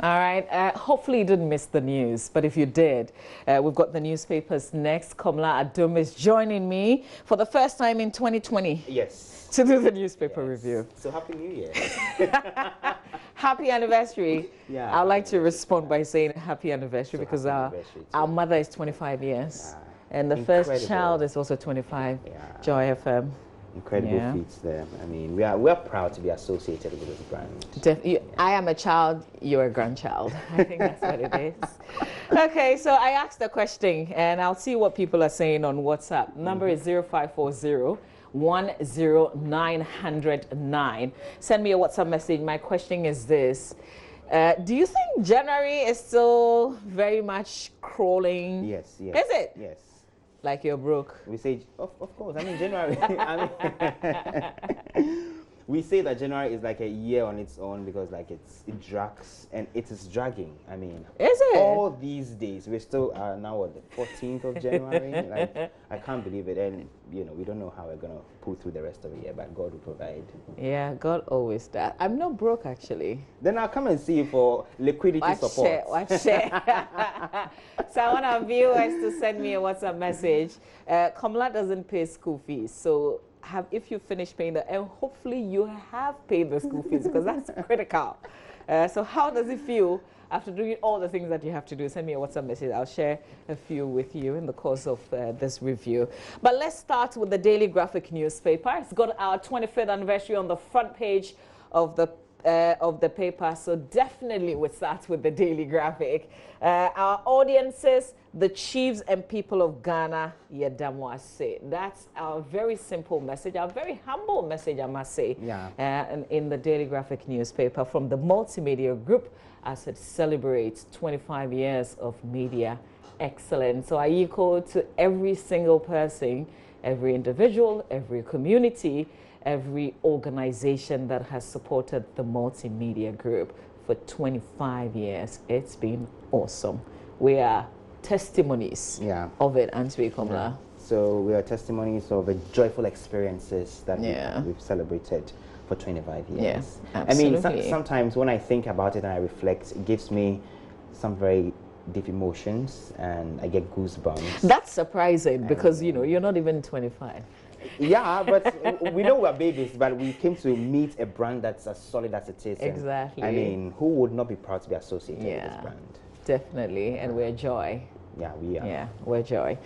All right. Hopefully you didn't miss the news, but if you did, we've got the newspapers next. Komla Adum is joining me for the first time in 2020. Yes. To do the newspaper review. So Happy New Year. Happy anniversary. Yeah. I'd like to respond by saying happy anniversary because our mother is 25 years. And the first child is also 25. Joy FM. Incredible feats there. I mean, we are proud to be associated with this brand. I am a child, you're a grandchild. I think that's what it is. Okay, so I asked the question, and I'll see what people are saying on WhatsApp. Number is 0540 10909. Send me a WhatsApp message. My question is this. Do you think January is still very much crawling? Yes, yes. Is it? Yes. Like you're broke? We say, of course. I mean, January. We say that January is like a year on its own because like it drags and it is dragging. I mean, is it? All these days we still are now at the 14th of January. Like I can't believe it, and you know we don't know how we're gonna pull through the rest of the year, but God will provide. Yeah, God always does. I'm not broke actually. Then I'll come and see you for liquidity support. Watch it. So I want our viewers to send me a WhatsApp message. Komla doesn't pay school fees, so if you finish paying the, and hopefully you have paid the school fees because that's critical. So how does it feel after doing all the things that you have to do? Send me a WhatsApp message. I'll share a few with you in the course of this review. But let's start with the Daily Graphic newspaper. It's got our 25th anniversary on the front page of the paper, so definitely we'll start with the Daily Graphic. Our audiences, the chiefs and people of Ghana, Yedamwase. That's our very simple message, our very humble message, I must say. And in the Daily Graphic newspaper from the Multimedia Group as it celebrates 25 years of media excellence. So I echo to every single person, every individual, every community, every organization that has supported the Multimedia Group for 25 years. It's been awesome. We are testimonies of it, aren't we, Komla? So we are testimonies of the joyful experiences that we've celebrated for 25 years. Yes, absolutely. I mean, sometimes when I think about it and I reflect, it gives me some very deep emotions and I get goosebumps. That's surprising because, you know, you're not even 25. Yeah, but we know we're babies, but we came to meet a brand that's as solid as it is. Exactly. I mean, who would not be proud to be associated with this brand? Definitely, and we're Joy. Yeah, we are. Yeah, we're Joy.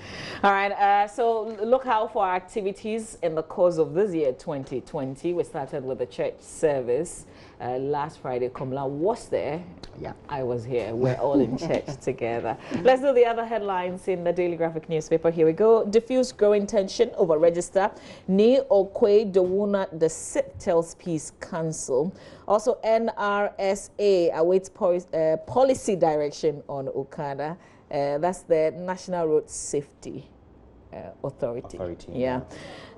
All right, so look out for our activities in the course of this year, 2020. We started with the church service. Last Friday, Komla was there. Yeah. I was here. We're all in church together. Let's do the other headlines in the Daily Graphic newspaper. Here we go. Diffuse growing tension over register. Ni Okwe Dewuna, the SIP tells Peace Council. Also, NRSA awaits policy direction on Okada. That's the National Road Safety Authority.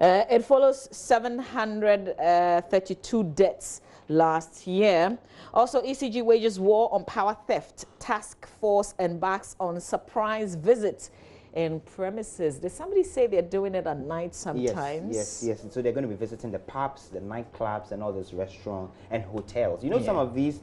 It follows 732 deaths last year. Also, ECG wages war on power theft. Task force embarks on surprise visits in premises. Did somebody say they're doing it at night sometimes? Yes. So they're going to be visiting the pubs, the nightclubs, and all those restaurants and hotels. You know, some of these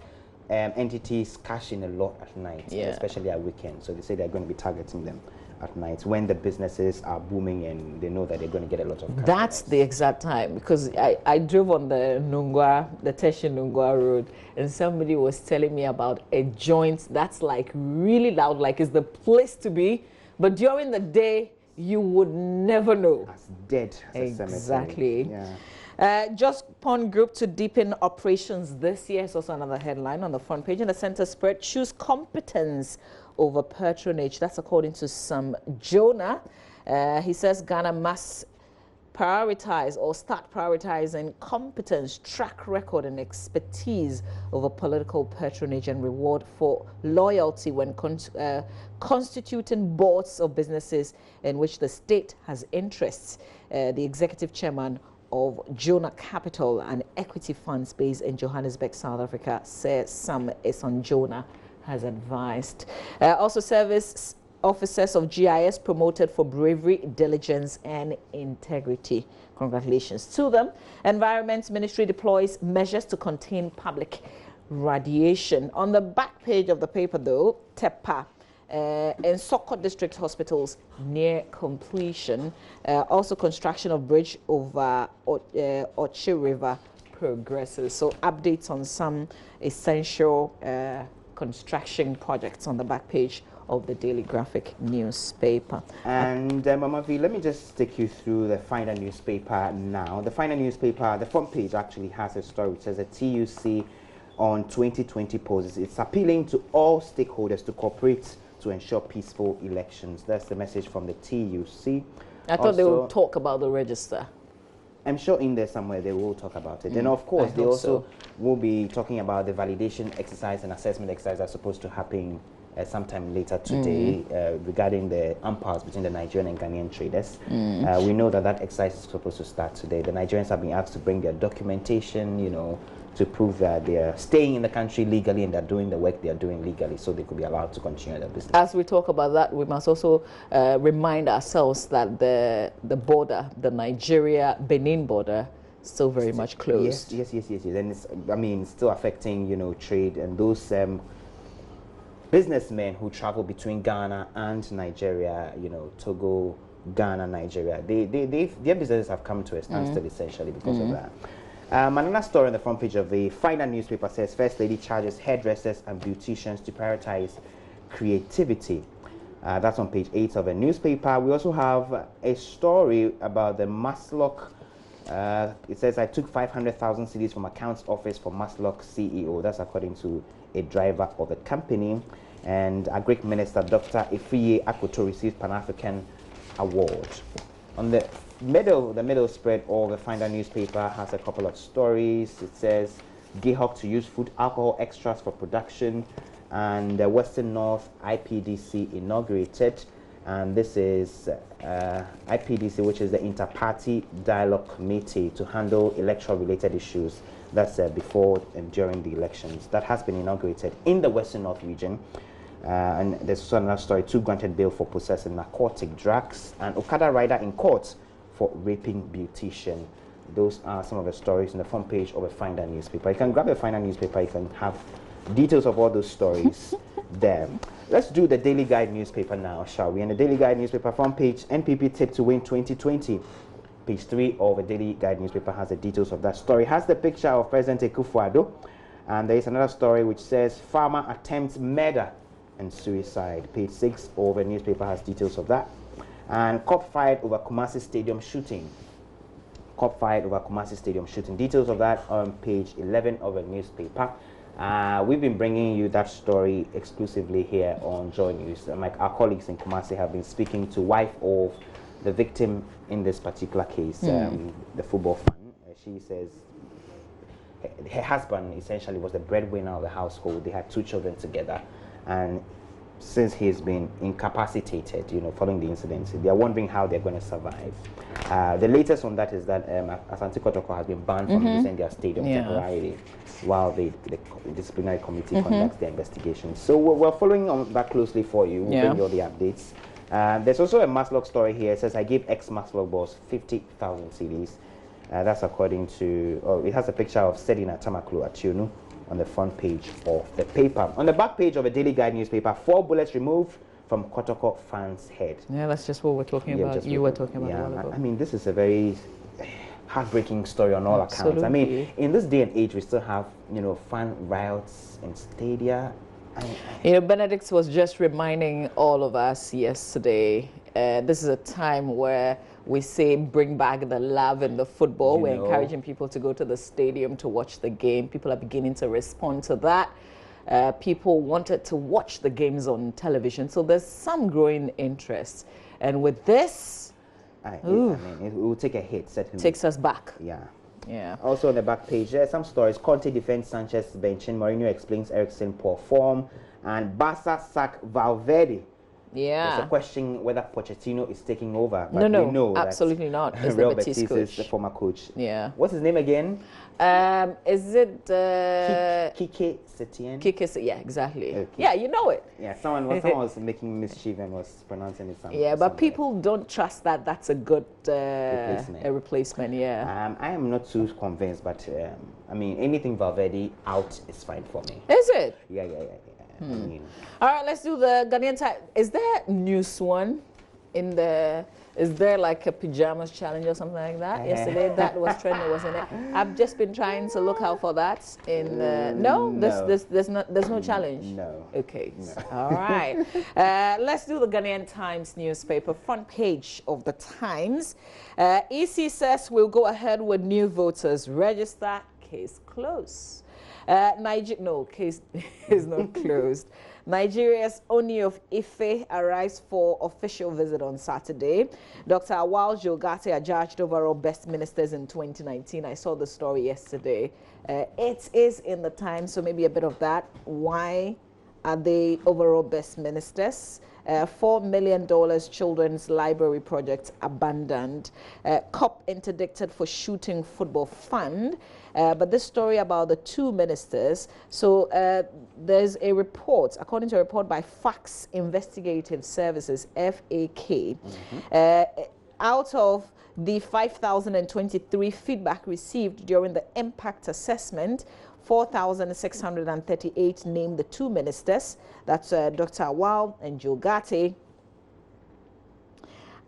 entities cash in a lot at night, especially at weekends. So they say they're going to be targeting them at night when the businesses are booming and they know that they're going to get a lot of customers. That's the exact time, because I drove on the Teshi Nungwa road, and somebody was telling me about a joint that's like really loud, like it's the place to be, but during the day you would never know. As dead as a cemetery. Yeah. Just Pawn Group to deepen operations this year is also another headline on the front page. In the center spread, choose competence over patronage. That's according to some Jonah. He says Ghana must prioritize or start prioritizing competence, track record, and expertise over political patronage and reward for loyalty when constituting boards of businesses in which the state has interests. The executive chairman of Jonah Capital, an equity funds based in Johannesburg, South Africa, says some Eson Jonah has advised. Also, service officers of GIS promoted for bravery, diligence, and integrity. Congratulations to them. Environment Ministry deploys measures to contain public radiation. On the back page of the paper, though, TEPA. In Sokot District Hospitals near completion. Also construction of bridge over Ochi River progresses. So updates on some essential construction projects on the back page of the Daily Graphic newspaper. And Mama V, let me just take you through the final newspaper now. The final newspaper, the front page actually has a story which says a TUC on 2020 poses. It's appealing to all stakeholders to cooperate to ensure peaceful elections. That's the message from the TUC. I thought they would talk about the register. I'm sure in there somewhere they will talk about it. And of course, they also will be talking about the validation exercise and assessment exercise that's supposed to happen sometime later today regarding the impasse between the Nigerian and Ghanaian traders. We know that exercise is supposed to start today. The Nigerians have been asked to bring their documentation, you know, to prove that they are staying in the country legally and they're doing the work they are doing legally, so they could be allowed to continue their business. As we talk about that, we must also remind ourselves that the border, the Nigeria-Benin border, still very much closed. Yes. And it's, I mean, still affecting, you know, trade and those businessmen who travel between Ghana and Nigeria, you know, Togo, Ghana, Nigeria, their businesses have come to a standstill essentially because of that. Another story on the front page of the final newspaper says First Lady charges hairdressers and beauticians to prioritize creativity. That's on page 8 of the newspaper. We also have a story about the Maslock. It says, I took 500,000 cedis from accounts office for Maslock CEO. That's according to a driver of the company. And Agric Minister Dr. Ifiye Akoto received Pan-African Award. On the middle spread of the final newspaper has a couple of stories. It says Gayhawk to use food alcohol extras for production, and the Western North IPDC inaugurated. And this is IPDC, which is the Inter-Party Dialogue Committee to handle electoral-related issues. That's before and during the elections. That has been inaugurated in the Western North region. And there's also another story, 2 granted bail for possessing narcotic drugs, and Okada rider in court for raping beautician. Those are some of the stories in the front page of a final newspaper. You can grab a final newspaper, you can have details of all those stories there. Let's do the Daily Guide newspaper now, shall we? And the Daily Guide newspaper front page, NPP tip to win 2020. Page 3 of the Daily Guide newspaper has the details of that story. It has the picture of President Akufo-Addo, and there is another story which says farmer attempts murder and suicide. Page 6 of the newspaper has details of that. And cop fired over Kumasi Stadium shooting. Cop fired over Kumasi Stadium shooting. Details of that on page 11 of the newspaper. We've been bringing you that story exclusively here on JoyNews. Like our colleagues in Kumasi have been speaking to wife of the victim in this particular case, the football fan. She says her husband essentially was the breadwinner of the household. They had 2 children together, and since he's been incapacitated, you know, following the incident, they are wondering how they're going to survive. The latest on that is that Asante Kotoko has been banned from using their stadium temporarily while the disciplinary committee conducts their investigation. So we're following on that closely for you. We'll bring you all the updates. There's also a Maslock story here. It says, I gave ex-Maslock boss 50,000 CDs. That's according to, it has a picture of Sedina Tamaklu Ationu on the front page of the paper. On the back page of a Daily Guide newspaper, 4 bullets removed from Kotoko fan's head. Yeah, that's just what we're talking about. You were talking about a while ago. I mean, this is a very heartbreaking story on all accounts. I mean, in this day and age, we still have, you know, fan riots in stadia. You know, Benedict was just reminding all of us yesterday, this is a time where we say bring back the love in the football. We're encouraging people to go to the stadium to watch the game. People are beginning to respond to that. People wanted to watch the games on television. So there's some growing interest. And with this, I mean, it will take a hit, certainly. Takes us back. Yeah. Also on the back page, there are some stories. Conte defends Sanchez benching. Mourinho explains Eriksen poor form. And Barca sack Valverde Yeah. There's a question whether Pochettino is taking over. But No, we know absolutely not. It's Real the Betis Betis coach. is the former coach. Yeah. What's his name again? Is it Kike Setien? Kike? Yeah, exactly. Okay. Yeah, you know it. Yeah, someone was making mischief and was pronouncing it something. Yeah, but people don't trust that that's a good replacement. A replacement. Yeah. I am not too convinced, but I mean, anything Valverde out is fine for me. Is it? Yeah. I mean, all right, let's do the Ghanaian time. Is there news one in the? Is there like a pajamas challenge or something like that? Yesterday that was trending, wasn't it? I've just been trying to look out for that. In no, there's no challenge. No. Okay. No. All right. Let's do the Ghanaian Times newspaper front page of the Times. EC says we'll go ahead with new voters register. Case closed. Case is not closed. Nigeria's Oni of Ife arrives for official visit on Saturday. Dr. Awal Jogate are judged overall best ministers in 2019. I saw the story yesterday. It is in the Times, so maybe a bit of that. Why are they overall best ministers? $4 million children's library project abandoned. COP interdicted for shooting football fund. But this story about the two ministers, so there's a report, according to a report by Facts Investigative Services, FAK, out of the 5,023 feedback received during the impact assessment, 4,638 named the two ministers, that's Dr. Awal and Jogate,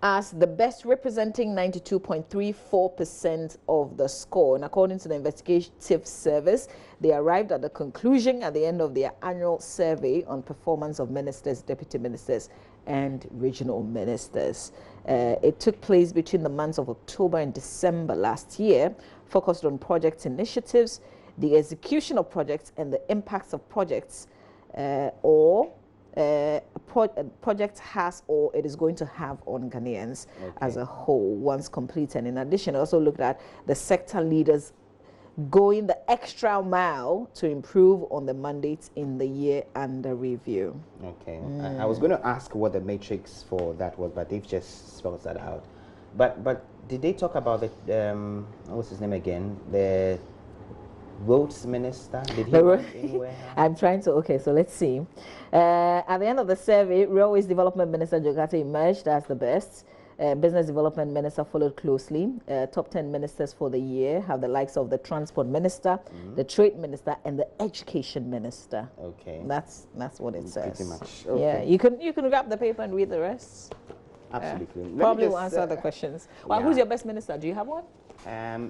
as the best, representing 92.34% of the score. And according to the investigative service, they arrived at the conclusion at the end of their annual survey on performance of ministers, deputy ministers, and regional ministers. It took place between the months of October and December last year, focused on project initiatives, the execution of projects, and the impacts of projects project has or it is going to have on Ghanaians as a whole once completed. In addition, I also looked at the sector leaders going the extra mile to improve on the mandates in the year under review. Okay. I was going to ask what the matrix for that was, but they've just spelled that out. But did they talk about the what's his name again? The roads minister? Did he work anywhere? I'm trying to, okay, so let's see. At the end of the survey, Railways Development Minister Jogate emerged as the best. Business Development Minister followed closely. Top 10 ministers for the year have the likes of the Transport Minister, the Trade Minister, and the Education Minister. Okay. That's what it says. Pretty much. Okay. Yeah, you can grab the paper and read the rest. Absolutely. Probably will answer the questions. Well, who's your best minister? Do you have one?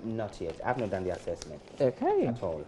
Not yet. I've not done the assessment. Okay. At all.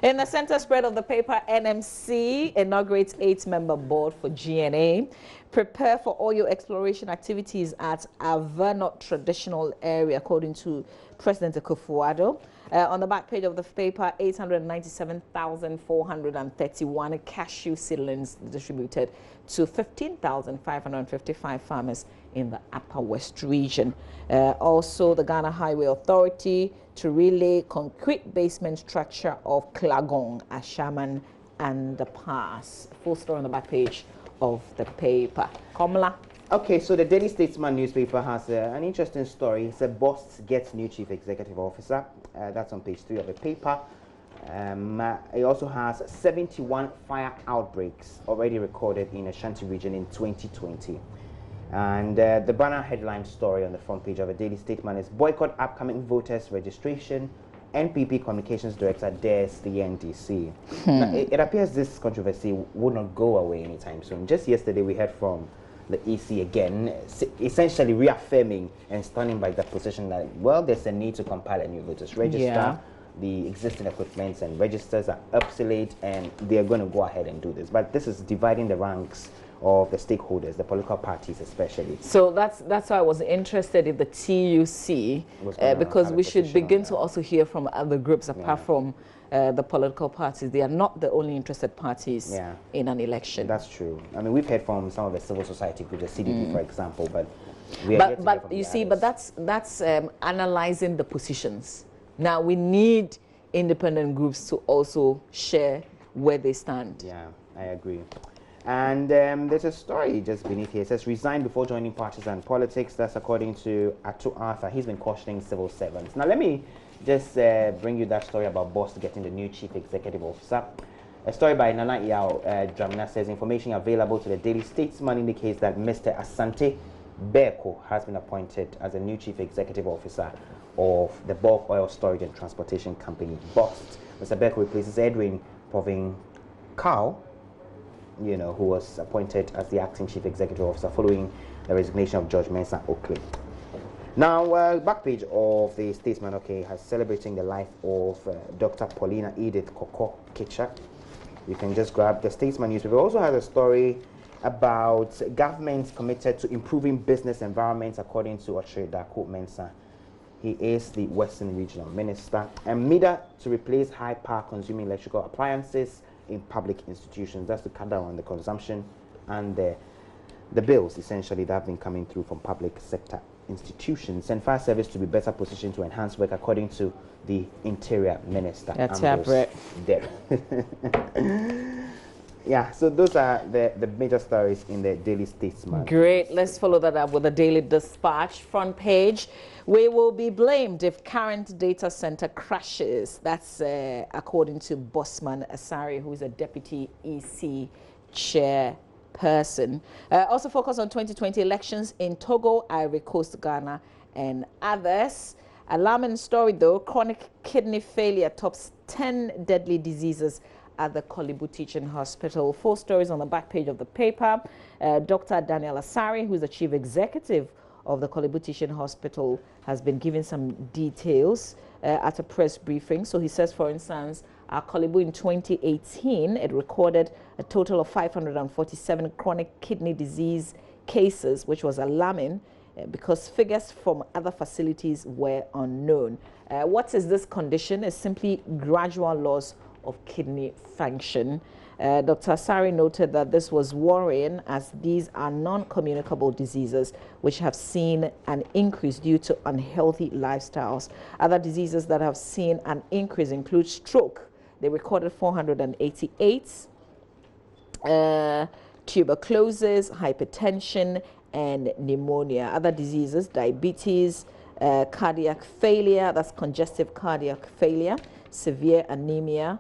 In the center spread of the paper, NMC inaugurates 8-member board for GNA. Prepare for all your exploration activities at Avernot Traditional Area, according to President Akufo-Addo. On the back page of the paper, 897,431 cashew seedlings distributed to 15,555 farmers in the Upper West region. Also, the Ghana Highway Authority to relay concrete basement structure of Klagong, Ashaman, and the Pass. Full story on the back page of the paper. Komla. Okay, so the Daily Statesman newspaper has an interesting story. It's a boss gets new chief executive officer. That's on page 3 of the paper. It also has 71 fire outbreaks already recorded in Ashanti region in 2020. And the banner headline story on the front page of the Daily Statesman is boycott upcoming voters registration. NPP Communications Director dares the NDC. Now, it appears this controversy will not go away anytime soon. Just yesterday we heard from the EC again, essentially reaffirming and standing by the position that, well, there's a need to compile a new voters register. Yeah. The existing equipments and registers are obsolete, and they're going to go ahead and do this. But this is dividing the ranks of the stakeholders, the political parties especially. So that's why I was interested in the TUC, because we should begin to also hear from other groups apart from the political parties. They are not the only interested parties in an election. That's true. I mean, we've heard from some of the civil society groups, the CDP, for example, but you see, but that's analyzing the positions. Now we need independent groups to also share where they stand. Yeah, I agree. And there's a story just beneath here. It says, resigned before joining partisan politics. That's according to Atu Arthur. He's been cautioning civil servants. Now, let me just bring you that story about Boss getting the new chief executive officer. A story by Nana Yao Dramina says, information available to the Daily Statesman indicates that Mr. Asante Beko has been appointed as a new chief executive officer of the bulk oil storage and transportation company, Boss. Mr. Beko replaces Edwin Poving Cow, you know, who was appointed as the acting chief executive officer following the resignation of George Mensah Oakley. Now, back page of the Statesman, okay, has celebrating the life of Dr. Paulina Edith Koko Kitcha. You can just grab the Statesman newspaper. It also has a story about governments committed to improving business environments, according to Ochre Dako Mensah. He is the Western Regional Minister. And MIDA to replace high power consuming electrical appliances in public institutions. That's to cut down on the consumption and the bills, essentially, that have been coming through from public sector institutions. And fire service to be better positioned to enhance work, according to the Interior Minister. That's separate. There. Yeah, so those are the major stories in the Daily Statesman. Great. Let's follow that up with the Daily Dispatch front page. We will be blamed if current data center crashes. That's according to Bosman Asari, who is a deputy EC chairperson. Also focus on 2020 elections in Togo, Ivory Coast, Ghana, and others. Alarming story though, chronic kidney failure tops 10 deadly diseases at the Kolibu Teaching Hospital. 4 stories on the back page of the paper. Dr. Daniel Asari, who is the chief executive of the Kolibu Teaching Hospital, has been giving some details at a press briefing. So he says, for instance, Kolibu in 2018, it recorded a total of 547 chronic kidney disease cases, which was alarming because figures from other facilities were unknown. What is this condition? It's simply gradual loss of kidney function. Dr. Asari noted that this was worrying as these are non-communicable diseases which have seen an increase due to unhealthy lifestyles. Other diseases that have seen an increase include stroke. They recorded 488, tuberculosis, hypertension, and pneumonia. Other diseases, diabetes, cardiac failure, that's congestive cardiac failure, severe anemia,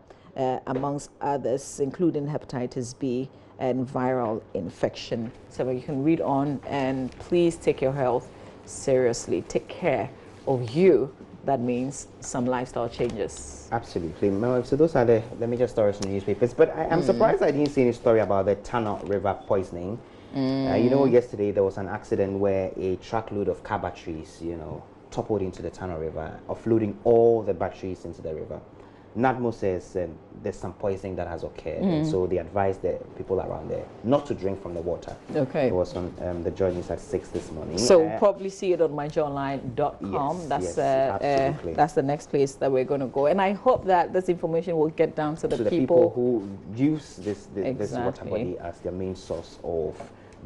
amongst others, including hepatitis B and viral infection. So you can read on, and please take your health seriously. Take care of you. That means some lifestyle changes. Absolutely. So those are the major stories in the newspapers. But I'm surprised I didn't see any story about the Tano River poisoning. You know, yesterday there was an accident where a truckload of car batteries, you know, toppled into the Tano River, offloading all the batteries into the river. NADMO says there's some poisoning that has occurred, and so they advised the people around there not to drink from the water. Okay. It was on the JoyNews at 6 this morning. So probably see it on myjoyonline.com. Yes, that's the next place that we're going to go. And I hope that this information will get down to the people who use this water body as their main source of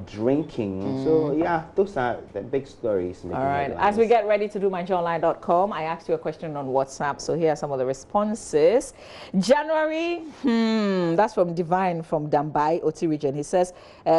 drinking. So yeah, those are the big stories. All right, as we get ready to do myjoyonline.com, I asked you a question on WhatsApp, so here are some of the responses. January, that's from Divine from Dambai, Oti region. He says,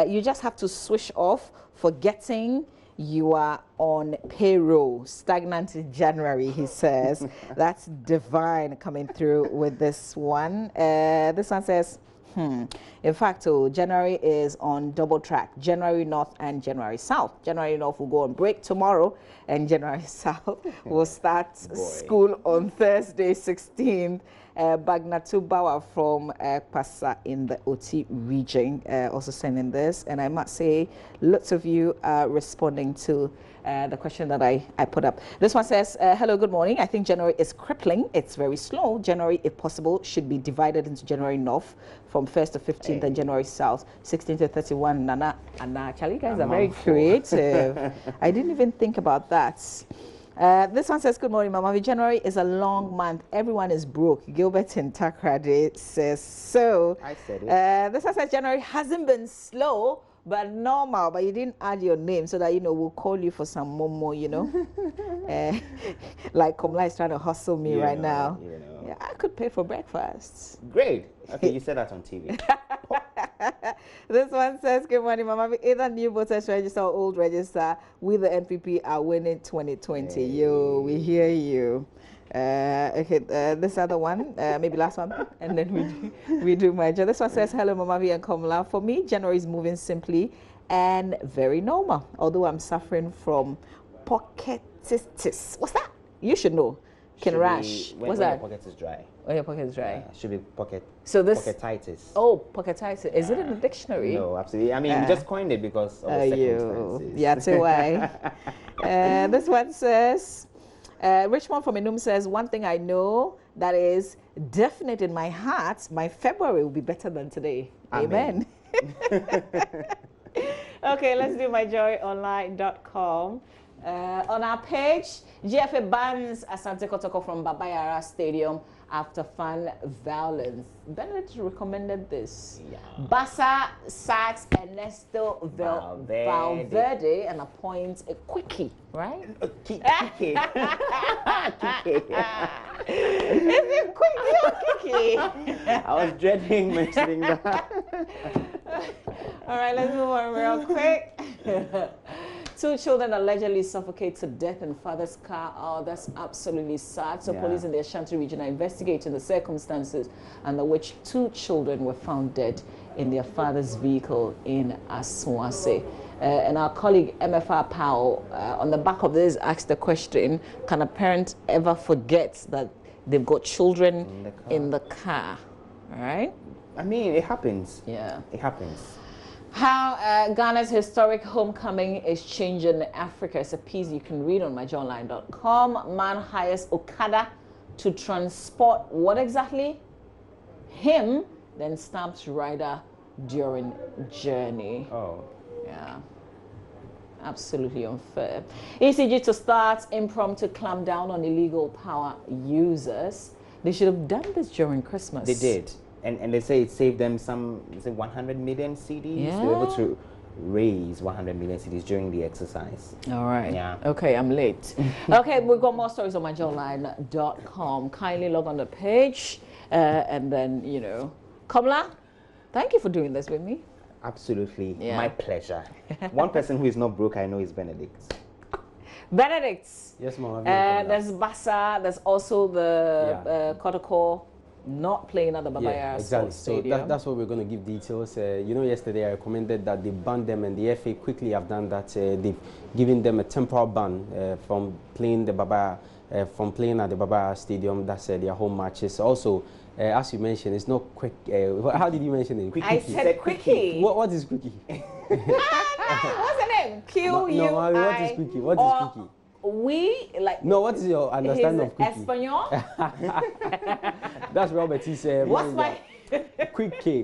you just have to switch off, forgetting you are on payroll. Stagnant in January, he says. That's Divine coming through with this one. This one says, in fact, January is on double track. January North and January South. January North will go on break tomorrow, and January South will start school on Thursday, 16th. Bagnatu Bawa from Pasa in the Oti region also sending this. And I must say, lots of you are responding to the question that I put up. This one says, hello, good morning. I think January is crippling. It's very slow. January, if possible, should be divided into January North from 1st to 15th and January South, 16th to 31. Nana, Charlie, you guys are very creative. I didn't even think about that. This one says, good morning, Mama. January is a long month. Everyone is broke. Gilbert in Takrade says so. I said it. This one says, January hasn't been slow, but normal. But you didn't add your name so that, you know, we'll call you for some momo, you know. Like Komla is trying to hustle me right now. You know. Yeah, I could pay for breakfast. Great. Okay, you said that on TV. This one says, good morning, Mama. Either new voters register or old register, we the NPP are winning 2020. Hey. Yo, we hear you. Okay, this other one, maybe last one, and then we do merger. This one says, hello, Mama V and Komla. For me, January is moving simply and very normal, although I'm suffering from pocketitis. What's that? You should know. Can rash. What's that? Your pocket is dry. When your pocket is dry. Yeah, should be pocketitis. Oh, pocketitis. Is it in the dictionary? No, absolutely. I mean, we just coined it because of the circumstances. Yeah, that's why. This one says, Richmond from Enum says, one thing I know that is definite in my heart, my February will be better than today. Amen. Okay, let's do myjoyonline.com. On our page, GFA bans Asante Kotoko from Babayara Stadium after fan violence. Benedict recommended this. Yeah. Basa sacks Ernesto Valverde and appoints a quickie, right? Quickie. Is it quickie or quickie? I was dreading mentioning that. All right, let's move on real quick. 2 children allegedly suffocated to death in father's car. Oh, that's absolutely sad. So police in the Ashanti region are investigating the circumstances under which 2 children were found dead in their father's vehicle in Aswase. And our colleague MFR Powell, on the back of this, asked the question, can a parent ever forget that they've got children in the car? All right? I mean, it happens. Yeah. It happens. How Ghana's historic homecoming is changing Africa. It's a piece you can read on myjoyonline.com. Man hires Okada to transport what exactly? Him, then stamps rider during journey. Oh. Yeah. Absolutely unfair. ECG to start impromptu clamp down on illegal power users. They should have done this during Christmas. They did. And they say it saved them some, 100 million CDs. Yeah. They were able to raise 100 million CDs during the exercise. All right. Yeah. Okay, I'm late. Okay, we've got more stories on myjoyonline.com. Kindly log on the page and then, you know. Komla, thank you for doing this with me. Absolutely. Yeah. My pleasure. One person who is not broke, I know, is Benedict. Benedict. Yes, Mama. There's Basa. There's also the Kotoko not playing at the Babayara exactly. Stadium. So that's what we're going to give details. You know, yesterday I recommended that they banned them, and the FA quickly have done that. They've given them a temporal ban from playing the from playing at the Babayara Stadium. That's their home matches. Also, as you mentioned, it's not quick. How did you mention it? Quickie. I said quickie. What is quickie? What's the name? Q-U-I. No, what is quickie? What is quickie? We like. No, what is your understanding of quickie? Espanol. That's Robert. He said. What's my quick cake?